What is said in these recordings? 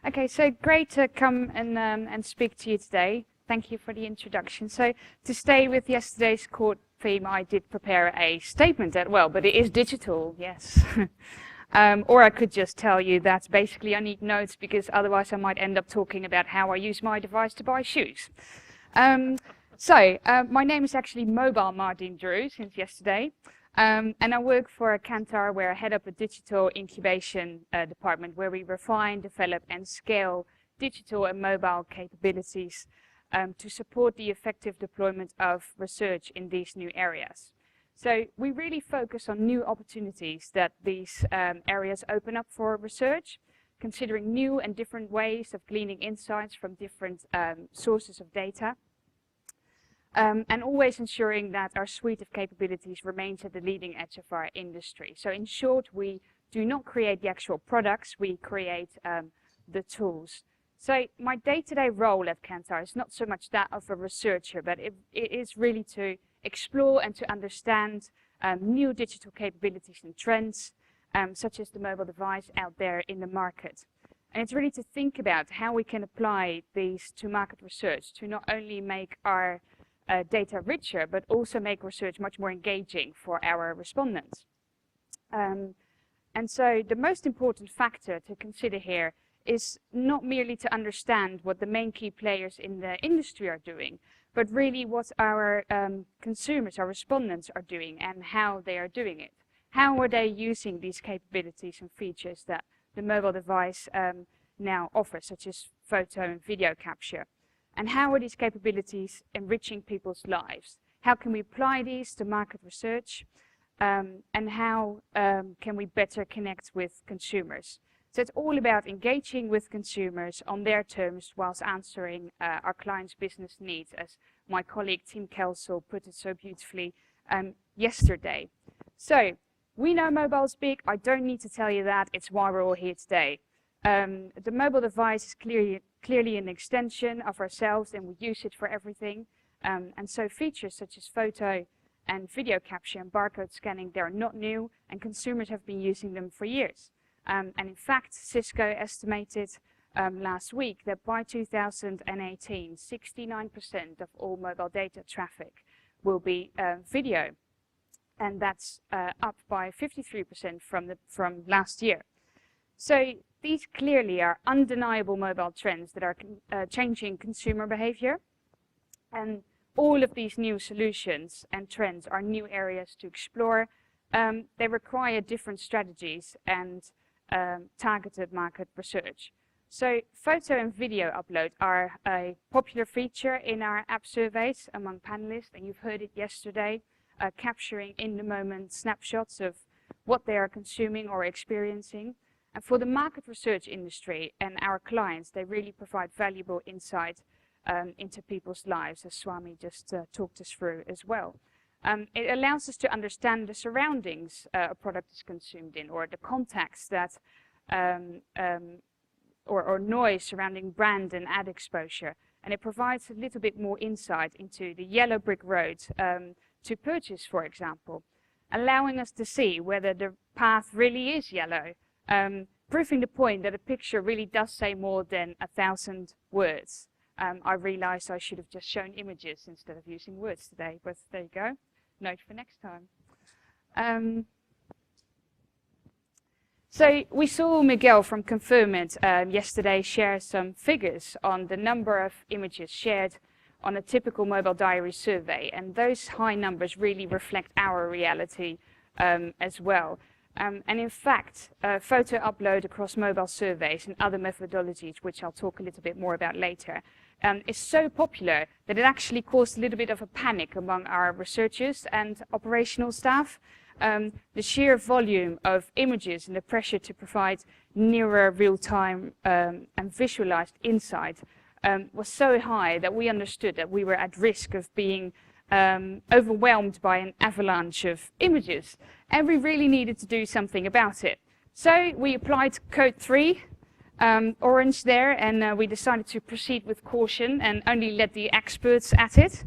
Okay, so great to come and speak to you today. Thank you for the introduction. So to stay with yesterday's court theme, I did prepare a statement but it is digital, yes. Or I could just tell you that basically I need notes because otherwise I might end up talking about how I use my device to buy shoes. My name is actually Mobile Mardien since yesterday. And I work for Kantar, where I head up a digital incubation department where we refine, develop and scale digital and mobile capabilities to support the effective deployment of research in these new areas. So we really focus on new opportunities that these areas open up for research, considering new and different ways of gleaning insights from different sources of data. And always ensuring that our suite of capabilities remains at the leading edge of our industry. So in short, we do not create the actual products, we create the tools. So my day-to-day role at Kantar is not so much that of a researcher, but it is really to explore and to understand new digital capabilities and trends, such as the mobile device out there in the market. And it's really to think about how we can apply these to market research to not only make our data richer, but also make research much more engaging for our respondents. And so the most important factor to consider here is not merely to understand what the main key players in the industry are doing, but really what our consumers, our respondents are doing and how they are doing it. How are they using these capabilities and features that the mobile device now offers, such as photo and video capture? And how are these capabilities enriching people's lives? How can we apply these to market research? And how can we better connect with consumers? So it's all about engaging with consumers on their terms whilst answering our clients' business needs, as my colleague Tim Kelsall put it so beautifully yesterday. So we know mobile's big. I don't need to tell you that. It's why we're all here today. The mobile device is clearly an extension of ourselves, and we use it for everything. And so features such as photo and video capture and barcode scanning, they're not new, and consumers have been using them for years. And in fact, Cisco estimated last week that by 2018, 69% of all mobile data traffic will be video. And that's up by 53% from last year. So these clearly are undeniable mobile trends that are changing consumer behavior. And all of these new solutions and trends are new areas to explore. They require different strategies and targeted market research. So photo and video upload are a popular feature in our app surveys among panelists, and you've heard it yesterday, capturing in the moment snapshots of what they are consuming or experiencing. And for the market research industry and our clients, they really provide valuable insight into people's lives, as Swami just talked us through as well. It allows us to understand the surroundings a product is consumed in, or the context that, or noise surrounding brand and ad exposure. And it provides a little bit more insight into the yellow brick road to purchase, for example, allowing us to see whether the path really is yellow. Proving the point that a picture really does say more than 1,000 words. I realized I should have just shown images instead of using words today, but there you go. Note for next time. So we saw Miguel from Confirm It yesterday share some figures on the number of images shared on a typical mobile diary survey, and those high numbers really reflect our reality as well. And in fact, photo upload across mobile surveys and other methodologies, which I'll talk a little bit more about later, is so popular that it actually caused a little bit of a panic among our researchers and operational staff. The sheer volume of images and the pressure to provide nearer real-time and visualized insight was so high that we understood that we were at risk of being overwhelmed by an avalanche of images, and we really needed to do something about it. So we applied code 3, orange there, and we decided to proceed with caution and only let the experts at it,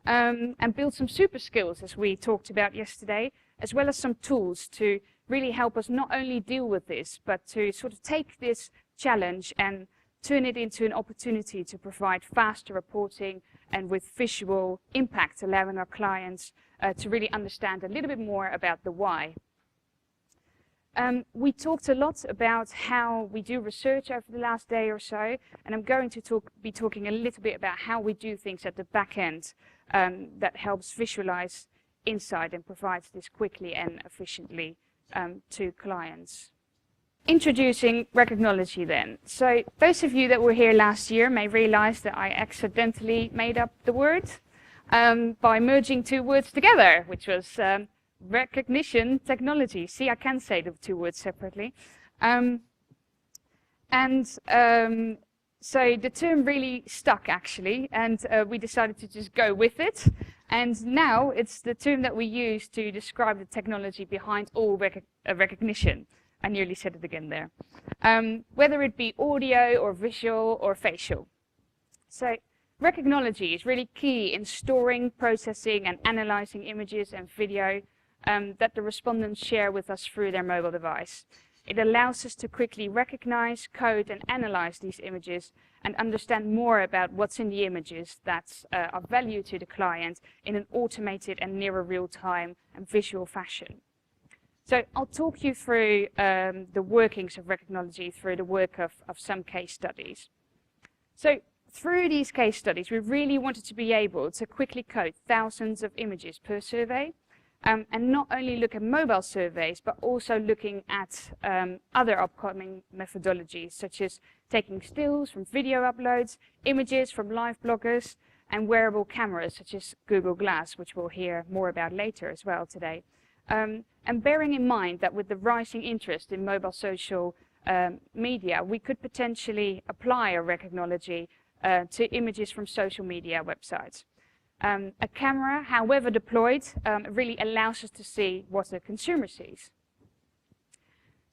and build some super skills, as we talked about yesterday, as well as some tools to really help us not only deal with this, but to sort of take this challenge and turn it into an opportunity to provide faster reporting and with visual impact, allowing our clients to really understand a little bit more about the why. We talked a lot about how we do research over the last day or so, and I'm going to be talking a little bit about how we do things at the back end that helps visualize insight and provides this quickly and efficiently to clients. Introducing recognology then. So those of you that were here last year may realize that I accidentally made up the word by merging two words together, which was recognition technology. See, I can say the two words separately. So the term really stuck actually, and we decided to just go with it. And now it's the term that we use to describe the technology behind all recognition. I nearly said it again there. Whether it be audio or visual or facial. So recognology is really key in storing, processing and analyzing images and video that the respondents share with us through their mobile device. It allows us to quickly recognize, code and analyze these images and understand more about what's in the images that are of value to the client in an automated and near real-time and visual fashion. So I'll talk you through the workings of recognology through the work of some case studies. So through these case studies, we really wanted to be able to quickly code thousands of images per survey, and not only look at mobile surveys, but also looking at other upcoming methodologies, such as taking stills from video uploads, images from live bloggers, and wearable cameras, such as Google Glass, which we'll hear more about later as well today. And bearing in mind that with the rising interest in mobile social media, we could potentially apply a recognology to images from social media websites. A camera, however deployed, really allows us to see what the consumer sees.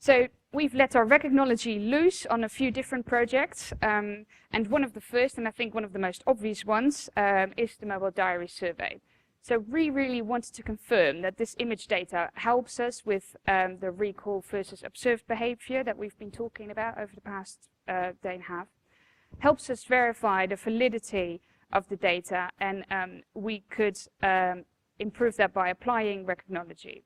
So we've let our recognology loose on a few different projects, and one of the first, and I think one of the most obvious ones, is the mobile diary survey. So we really wanted to confirm that this image data helps us with the recall versus observed behavior that we've been talking about over the past day and a half. Helps us verify the validity of the data, and we could improve that by applying recognology.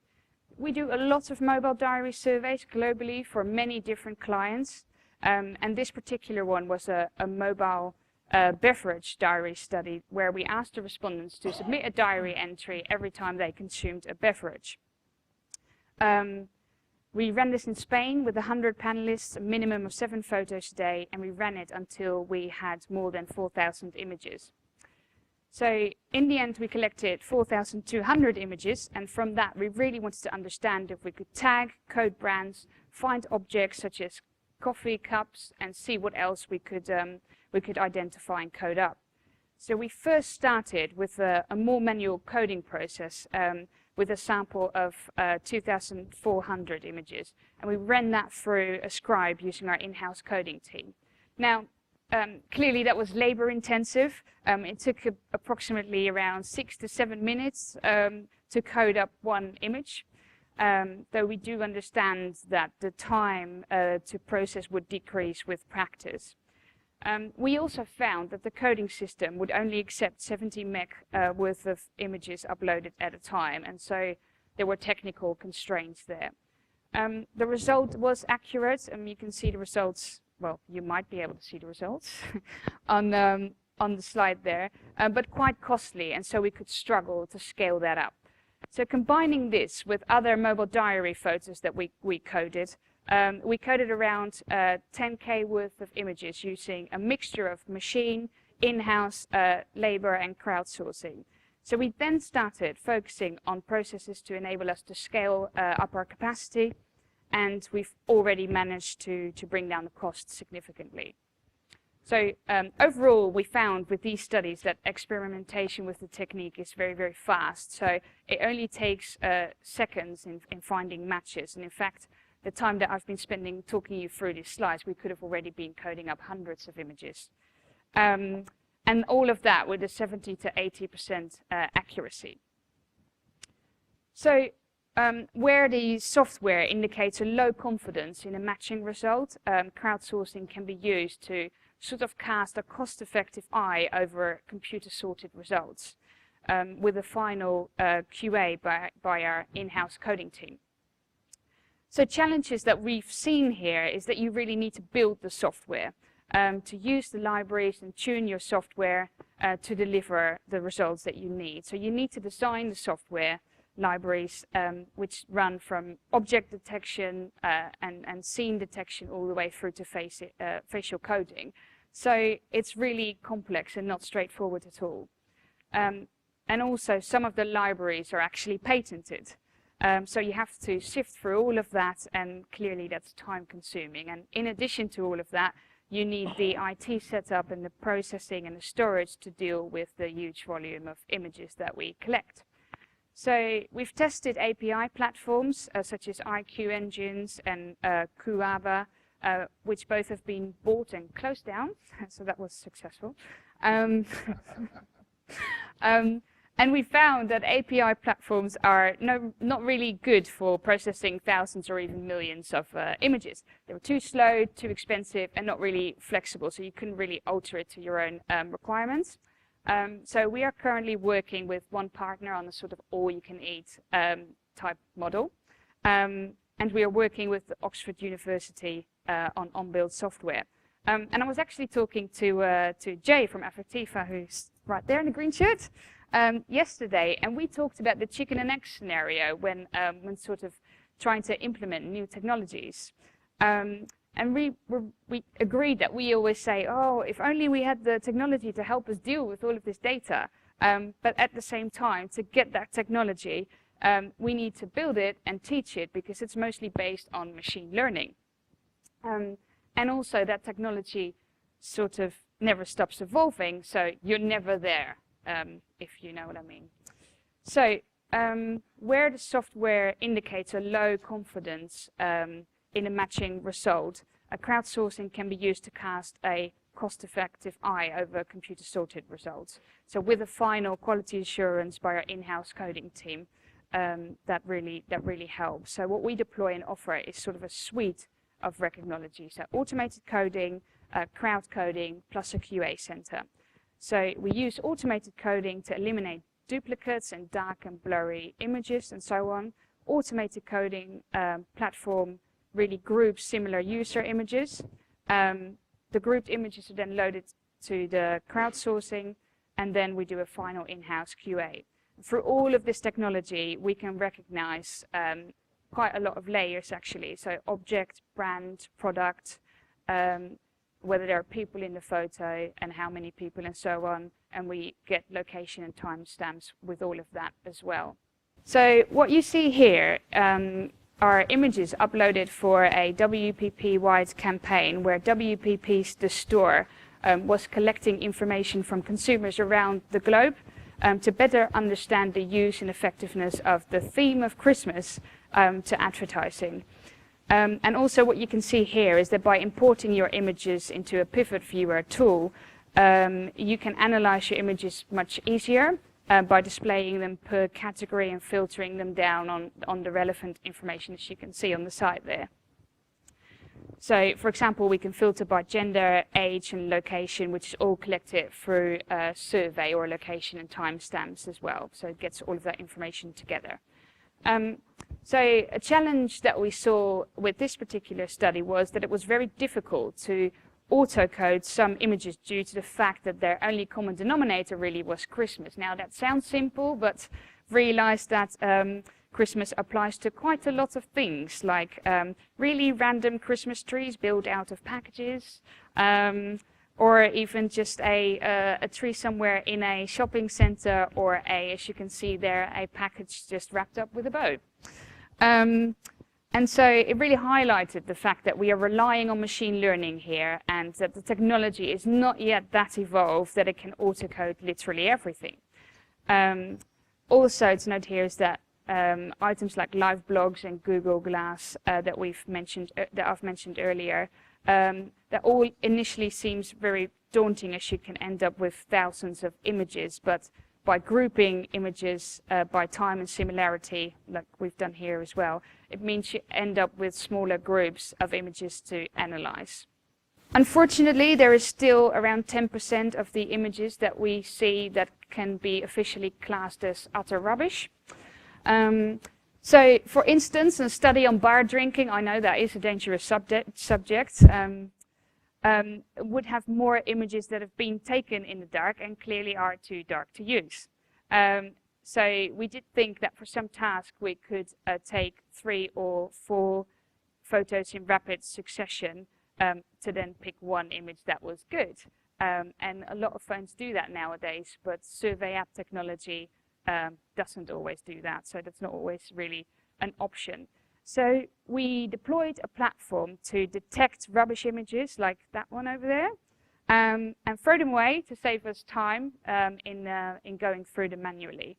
We do a lot of mobile diary surveys globally for many different clients, and this particular one was a mobile beverage diary study where we asked the respondents to submit a diary entry every time they consumed a beverage. We ran this in Spain with 100 panelists, a minimum of 7 photos a day, and we ran it until we had more than 4,000 images. So in the end, we collected 4,200 images, and from that, we really wanted to understand if we could tag, code brands, find objects such as coffee cups, and see what else we could identify and code up. So we first started with a more manual coding process with a sample of 2,400 images, and we ran that through a scribe using our in-house coding team. Now, clearly that was labor intensive. It took approximately around 6 to 7 minutes to code up one image, though we do understand that the time to process would decrease with practice. We also found that the coding system would only accept 70 meg worth of images uploaded at a time, and so there were technical constraints there. The result was accurate, and you can see the results, well, you might be able to see the results on the slide there, but quite costly, and so we could struggle to scale that up. So combining this with other mobile diary photos that we coded around 10K worth of images using a mixture of machine, in-house labor and crowdsourcing. So we then started focusing on processes to enable us to scale up our capacity, and we've already managed to bring down the cost significantly. So overall, we found with these studies that experimentation with the technique is very, very fast. So it only takes seconds in finding matches, and in fact, the time that I've been spending talking you through these slides, we could have already been coding up hundreds of images. And all of that with a 70 to 80% accuracy. So where the software indicates a low confidence in a matching result, crowdsourcing can be used to sort of cast a cost-effective eye over computer-sorted results with a final QA by our in-house coding team. So challenges that we've seen here is that you really need to build the software, to use the libraries and tune your software to deliver the results that you need. So you need to design the software libraries which run from object detection and scene detection all the way through to facial coding. So it's really complex and not straightforward at all. And also some of the libraries are actually patented. So you have to sift through all of that, and clearly that's time consuming. And in addition to all of that, you need the IT setup and the processing and the storage to deal with the huge volume of images that we collect. So we've tested API platforms such as IQ engines and Kuaba, which both have been bought and closed down, so that was successful. And we found that API platforms are not really good for processing thousands or even millions of images. They were too slow, too expensive, and not really flexible, so you couldn't really alter it to your own requirements. So we are currently working with one partner on a sort of all-you-can-eat type model. And we are working with Oxford University on on-build software. And I was actually talking to Jay from Affectiva, who's right there in the green shirt, yesterday, and we talked about the chicken and egg scenario when sort of trying to implement new technologies. And we agreed that we always say, oh, if only we had the technology to help us deal with all of this data. But at the same time, to get that technology, we need to build it and teach it because it's mostly based on machine learning. And also that technology sort of never stops evolving, so you're never there, if you know what I mean. So where the software indicates a low confidence in a matching result, a crowdsourcing can be used to cast a cost-effective eye over computer-sorted results. So with a final quality assurance by our in-house coding team, that really helps. So what we deploy and offer is sort of a suite of recognology. So automated coding, crowd coding, plus a QA center. So we use automated coding to eliminate duplicates and dark and blurry images and so on. Automated coding platform really groups similar user images. The grouped images are then loaded to the crowdsourcing, and then we do a final in-house QA. Through all of this technology, we can recognize quite a lot of layers actually. So object, brand, product, whether there are people in the photo and how many people and so on, and we get location and timestamps with all of that as well. So what you see here are images uploaded for a WPP-wide campaign where WPP's The Store was collecting information from consumers around the globe to better understand the use and effectiveness of the theme of Christmas to advertising. And also what you can see here is that by importing your images into a pivot viewer tool, you can analyze your images much easier by displaying them per category and filtering them down on the relevant information, as you can see on the side there. So, for example, we can filter by gender, age, and location, which is all collected through a survey or location and timestamps as well. So it gets all of that information together. So a challenge that we saw with this particular study was that it was very difficult to auto-code some images due to the fact that their only common denominator really was Christmas. Now that sounds simple, but realize that Christmas applies to quite a lot of things, like really random Christmas trees built out of packages, or even just a tree somewhere in a shopping center, or as you can see there, a package just wrapped up with a bow. And so it really highlighted the fact that we are relying on machine learning here, and that the technology is not yet that evolved that it can auto-code literally everything. Also, to note here is that items like live blogs and Google Glass that I've mentioned earlier, that all initially seems very daunting, as you can end up with thousands of images, but by grouping images by time and similarity, like we've done here as well, it means you end up with smaller groups of images to analyze. Unfortunately, there is still around 10% of the images that we see that can be officially classed as utter rubbish. So, for instance, a study on bar drinking, I know that is a dangerous subject, would have more images that have been taken in the dark and clearly are too dark to use. So we did think that for some task we could take 3 or 4 photos in rapid succession to then pick one image that was good. And a lot of phones do that nowadays, but survey app technology doesn't always do that, so that's not always really an option. So we deployed a platform to detect rubbish images like that one over there, and throw them away to save us time in going through them manually.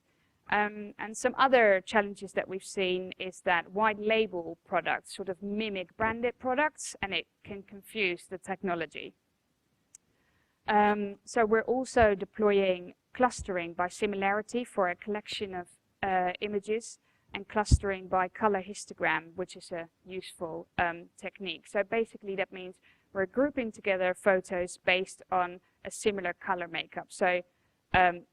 And some other challenges that we've seen is that white label products sort of mimic branded products, and it can confuse the technology. So we're also deploying clustering by similarity for a collection of images, and clustering by color histogram, which is a useful technique. So basically that means we're grouping together photos based on a similar color makeup. So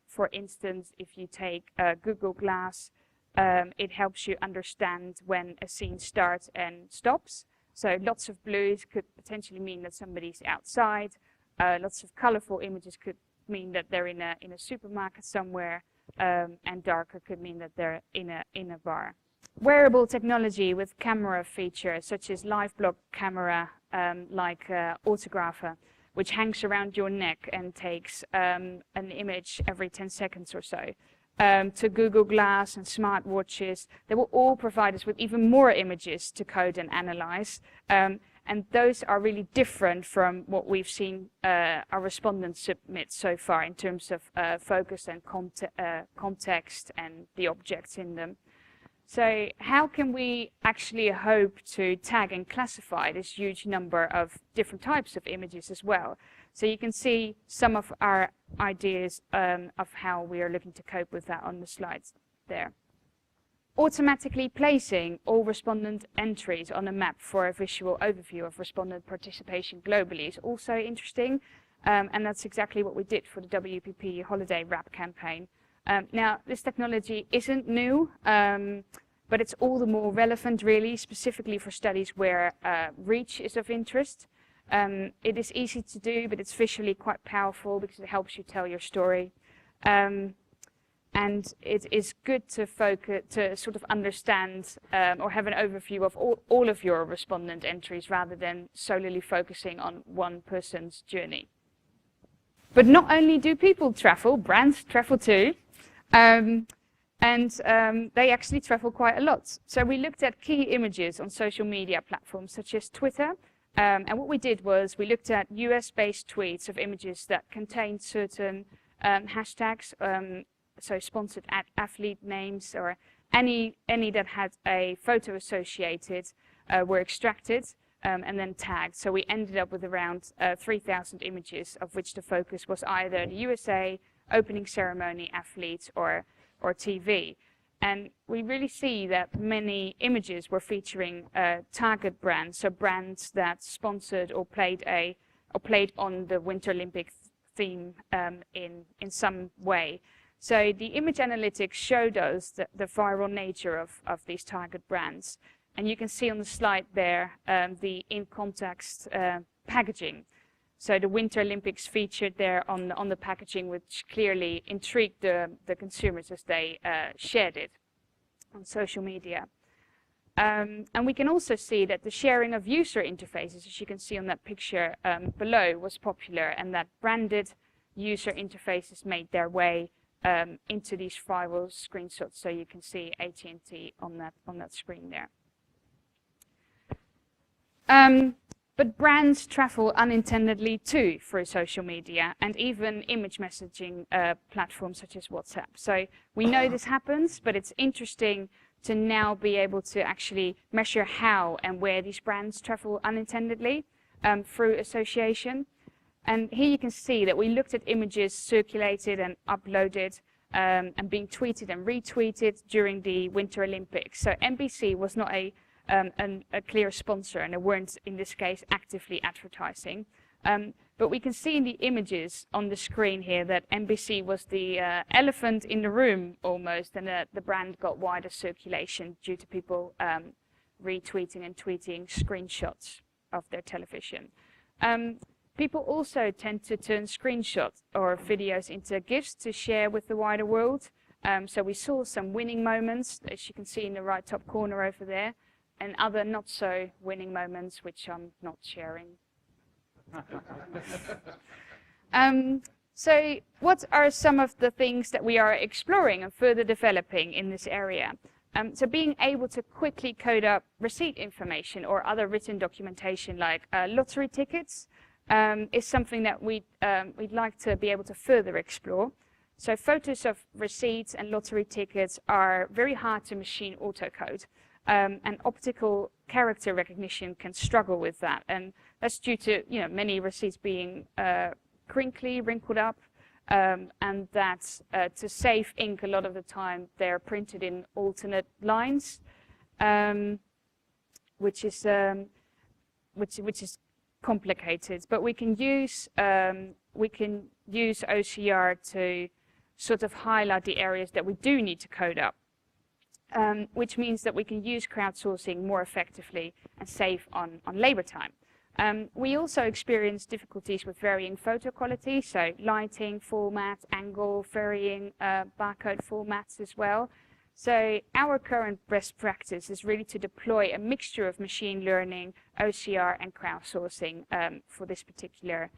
for instance, if you take Google Glass, it helps you understand when a scene starts and stops. So lots of blues could potentially mean that somebody's outside. Lots of colorful images could mean that they're in a supermarket somewhere. And darker could mean that they're in a bar. Wearable technology with camera features such as live block camera, like Autographer, which hangs around your neck and takes an image every 10 seconds or so, to Google Glass and smartwatches. They will all provide us with even more images to code and analyze. And those are really different from what we've seen our respondents submit so far in terms of focus and context and the objects in them. So how can we actually hope to tag and classify this huge number of different types of images as well? So you can see some of our ideas of how we are looking to cope with that on the slides there. Automatically placing all respondent entries on a map for a visual overview of respondent participation globally is also interesting, and that's exactly what we did for the WPP holiday wrap campaign. Now, this technology isn't new, but it's all the more relevant really, specifically for studies where reach is of interest. It is easy to do, but it's visually quite powerful because it helps you tell your story. And it is good to focus, to sort of understand or have an overview of all of your respondent entries rather than solely focusing on one person's journey. But not only do people travel, brands travel too. And they actually travel quite a lot. So we looked at key images on social media platforms such as Twitter. And what we did was we looked at US-based tweets of images that contained certain hashtags, so sponsored athlete names or any that had a photo associated were extracted and then tagged. So we ended up with around 3,000 images, of which the focus was either the USA, opening ceremony, athletes, or TV. And we really see that many images were featuring target brands, so brands that sponsored or played on the Winter Olympic theme in some way. So the image analytics showed us the viral nature of these target brands. And you can see on the slide there the in-context packaging. So the Winter Olympics featured there on the packaging, which clearly intrigued the consumers as they shared it on social media. And we can also see that the sharing of user interfaces, as you can see on that picture below, was popular, and that branded user interfaces made their way into these viral screenshots. So you can see AT&T on that screen there. But brands travel unintendedly too through social media and even image messaging platforms such as WhatsApp. So we know this happens, but it's interesting to now be able to actually measure how and where these brands travel unintendedly through association. And here you can see that we looked at images circulated and uploaded and being tweeted and retweeted during the Winter Olympics. So NBC was not a clear sponsor, and they weren't, in this case, actively advertising. But we can see in the images on the screen here that NBC was the elephant in the room almost, and the brand got wider circulation due to people retweeting and tweeting screenshots of their television. People also tend to turn screenshots or videos into GIFs to share with the wider world. So we saw some winning moments, as you can see in the right top corner over there, and other not so winning moments, which I'm not sharing. So what are some of the things that we are exploring and further developing in this area? So being able to quickly code up receipt information or other written documentation like lottery tickets is something that we'd like to be able to further explore. So photos of receipts and lottery tickets are very hard to machine autocode. And optical character recognition can struggle with that, and that's due to many receipts being crinkly, wrinkled up, and that to save ink a lot of the time they're printed in alternate lines, which is complicated. But we can use OCR to sort of highlight the areas that we do need to code up. Which means that we can use crowdsourcing more effectively and save on labor time. We also experience difficulties with varying photo quality, so lighting, format, angle, varying barcode formats as well. So our current best practice is really to deploy a mixture of machine learning, OCR, and crowdsourcing for this particular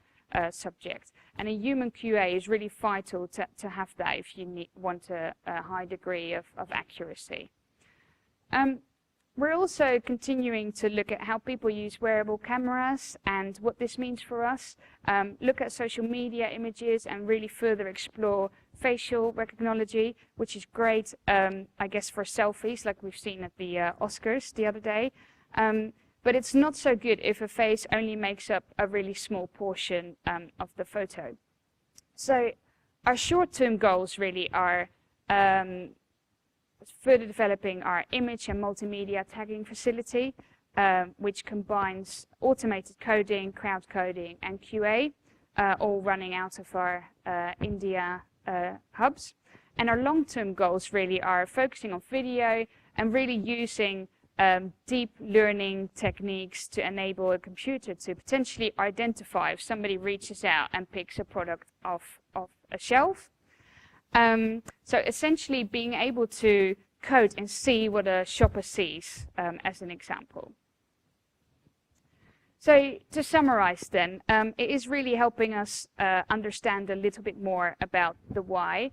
subject. And a human QA is really vital to have that if you want a high degree of accuracy. We're also continuing to look at how people use wearable cameras and what this means for us, look at social media images and really further explore facial recognology, which is great, I guess, for selfies like we've seen at the Oscars the other day. But it's not so good if a face only makes up a really small portion of the photo. So our short-term goals really are further developing our image and multimedia tagging facility, which combines automated coding, crowd coding, and QA, all running out of our India hubs. And our long-term goals really are focusing on video and really using deep learning techniques to enable a computer to potentially identify if somebody reaches out and picks a product off a shelf. So essentially being able to code and see what a shopper sees, as an example. So to summarize then, it is really helping us understand a little bit more about the why.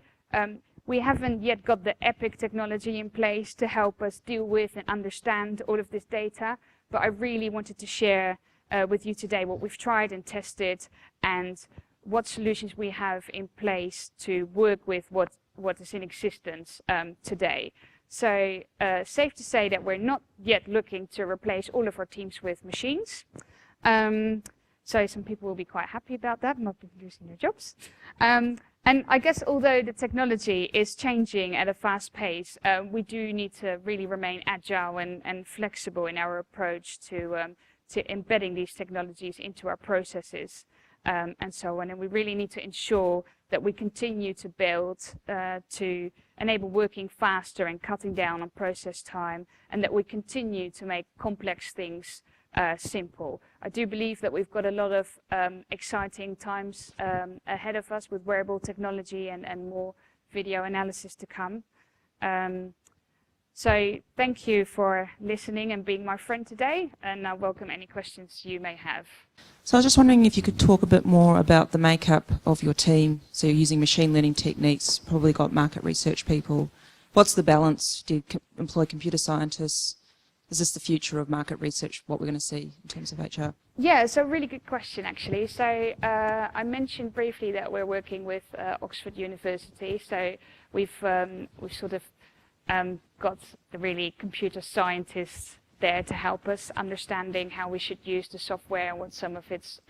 We haven't yet got the EPIC technology in place to help us deal with and understand all of this data, but I really wanted to share with you today what we've tried and tested and what solutions we have in place to work with what is in existence today. So safe to say that we're not yet looking to replace all of our teams with machines. So some people will be quite happy about that, not losing their jobs. And I guess although the technology is changing at a fast pace, we do need to really remain agile and flexible in our approach to embedding these technologies into our processes and so on. And we really need to ensure that we continue to build to enable working faster and cutting down on process time, and that we continue to make complex things simple. I do believe that we've got a lot of exciting times ahead of us with wearable technology and more video analysis to come. So thank you for listening and being my friend today, and I welcome any questions you may have. So I was just wondering if you could talk a bit more about the makeup of your team. So you're using machine learning techniques, probably got market research people. What's the balance? Do you employ computer scientists? Is this the future of market research, what we're going to see in terms of HR? Yeah, so really good question, actually. So I mentioned briefly that we're working with Oxford University. So we've sort of got the really computer scientists there to help us understanding how we should use the software and what some of its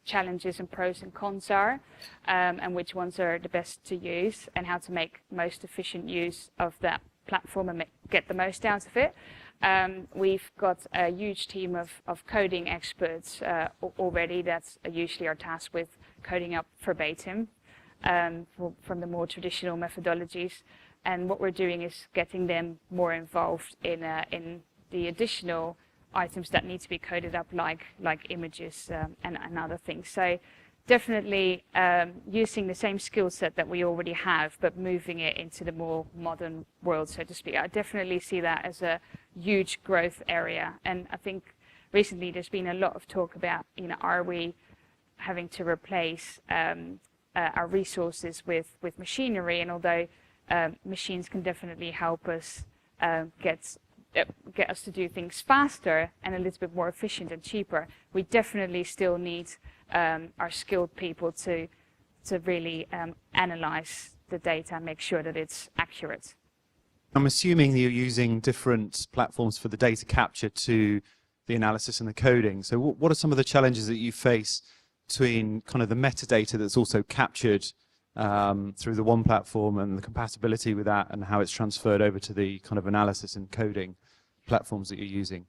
challenges and pros and cons are, and which ones are the best to use, and how to make most efficient use of that platform and get the most out of it. We've got a huge team of coding experts already that usually are tasked with coding up verbatim from the more traditional methodologies. And what we're doing is getting them more involved in the additional items that need to be coded up, like images and other things. So definitely using the same skill set that we already have, but moving it into the more modern world, so to speak. I definitely see that as a huge growth area. And I think recently there's been a lot of talk about, are we having to replace our resources with machinery? And although machines can definitely help us get us to do things faster and a little bit more efficient and cheaper, we definitely still need our skilled people to really analyze the data and make sure that it's accurate. I'm assuming that you're using different platforms for the data capture to the analysis and the coding. So what are some of the challenges that you face between kind of the metadata that's also captured through the one platform and the compatibility with that, and how it's transferred over to the kind of analysis and coding platforms that you're using?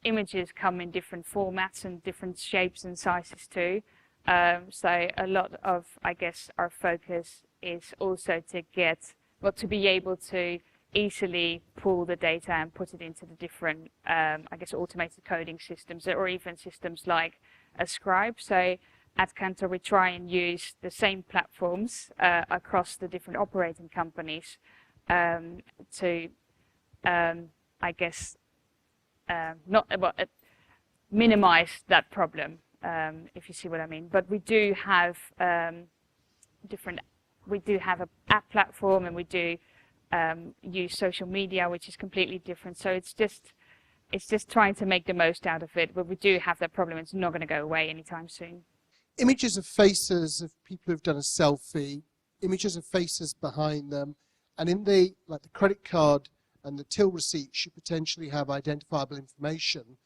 Images come in different formats and different shapes and sizes too. So a lot of, I guess, our focus is also to be able to easily pull the data and put it into the different, I guess, automated coding systems, or even systems like a Scribe. So at Kantar, we try and use the same platforms across the different operating companies to, I guess, minimize that problem, if you see what I mean. But we do have we do have an app platform, and we do use social media, which is completely different. So it's just trying to make the most out of it. But we do have that problem. It's not going to go away anytime soon. Images of faces of people who've done a selfie, images of faces behind them, and in the credit card and the till receipt should potentially have identifiable information.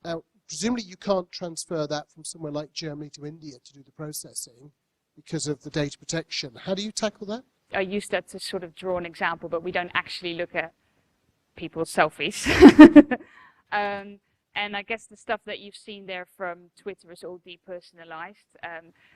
Now, presumably you can't transfer that from somewhere like Germany to India to do the processing because of the data protection. How do you tackle that? I use that to sort of draw an example, but we don't actually look at people's selfies. And I guess the stuff that you've seen there from Twitter is all depersonalized.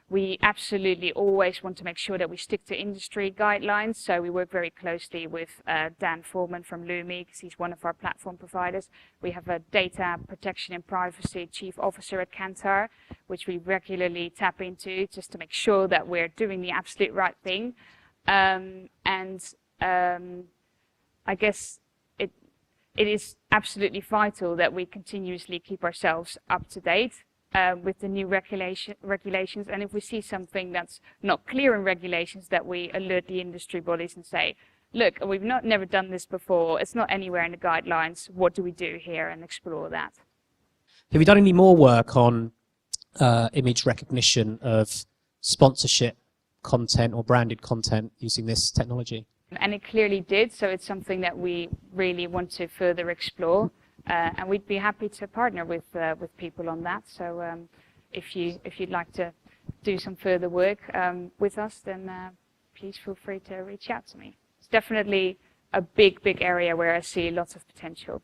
We absolutely always want to make sure that we stick to industry guidelines. So we work very closely with Dan Foreman from Lumi, because he's one of our platform providers. We have a data protection and privacy chief officer at Kantar, which we regularly tap into just to make sure that we're doing the absolute right thing. I guess it is absolutely vital that we continuously keep ourselves up to date with the new regulations. And if we see something that's not clear in regulations, that we alert the industry bodies and say, look, we've never done this before. It's not anywhere in the guidelines. What do we do here? And explore that. Have you done any more work on image recognition of sponsorship content or branded content using this technology? And it clearly did, so it's something that we really want to further explore, and we'd be happy to partner with people on that. So if you'd like to do some further work with us, then please feel free to reach out to me. It's definitely a big area where I see lots of potential.